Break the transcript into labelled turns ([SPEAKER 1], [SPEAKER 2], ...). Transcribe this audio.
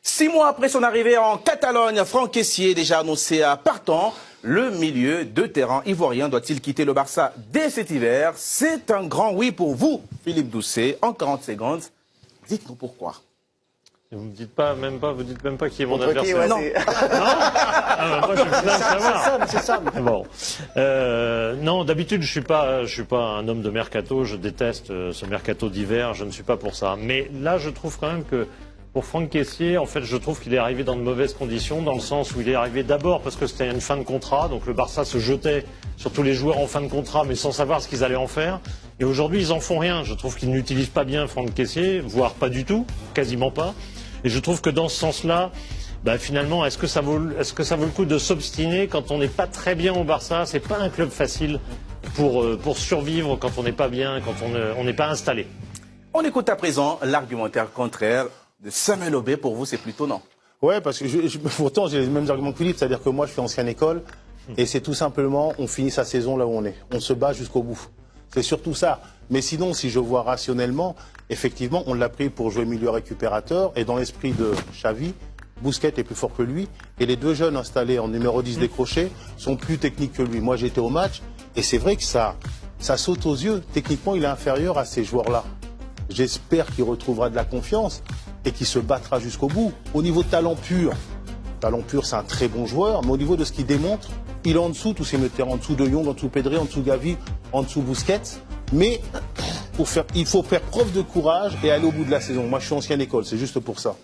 [SPEAKER 1] 6 mois après son arrivée en Catalogne, Franck Kessié déjà annoncé à partant. Le milieu de terrain ivoirien doit-il quitter le Barça dès cet hiver? C'est un grand oui pour vous, Philippe Doucet. En 40 secondes, dites-nous pourquoi.
[SPEAKER 2] Vous me dites pas, vous dites même pas qui est mon
[SPEAKER 3] Contre qui,
[SPEAKER 2] adversaire.
[SPEAKER 3] ouais,
[SPEAKER 2] Non. Moi, je suis plein de savoir.
[SPEAKER 3] C'est ça.
[SPEAKER 2] Bon. Non, d'habitude, je suis pas un homme de mercato. Je déteste ce mercato d'hiver. Je ne suis pas pour ça. Mais là, je trouve quand même que pour Franck Kessié, en fait, je trouve qu'il est arrivé dans de mauvaises conditions, dans le sens où il est arrivé d'abord parce que c'était une fin de contrat. Donc le Barça se jetait sur tous les joueurs en fin de contrat, mais sans savoir ce qu'ils allaient en faire. Et aujourd'hui, ils en font rien. Je trouve qu'ils n'utilisent pas bien Franck Kessié, voire pas du tout, quasiment pas. Et je trouve que dans ce sens-là, finalement, est-ce que ça vaut le coup de s'obstiner quand on n'est pas très bien au Barça? C'est pas un club facile pour survivre quand on n'est pas bien, quand on n'est pas installé.
[SPEAKER 1] On écoute à présent l'argumentaire contraire de Samuel Aubé. Pour vous, c'est plutôt non.
[SPEAKER 4] Ouais, parce que pourtant j'ai les mêmes arguments que Philippe, c'est-à-dire que moi je suis ancienne école et c'est tout simplement on finit sa saison là où on est. On se bat jusqu'au bout. C'est surtout ça. Mais sinon, si je vois rationnellement, effectivement, on l'a pris pour jouer milieu récupérateur et dans l'esprit de Xavi, Busquets est plus fort que lui et les deux jeunes installés en numéro 10 décroché sont plus techniques que lui. Moi, j'étais au match et c'est vrai que ça saute aux yeux. Techniquement, il est inférieur à ces joueurs-là. J'espère qu'il retrouvera de la confiance et qu'il se battra jusqu'au bout. Au niveau de talent pur, c'est un très bon joueur, mais au niveau de ce qu'il démontre, il est en dessous, tous ces metteurs, en dessous de Young, en dessous de Pedri, en dessous de Gavi, en dessous de Busquets. Mais il faut faire preuve de courage et aller au bout de la saison. Moi, je suis ancienne école, c'est juste pour ça.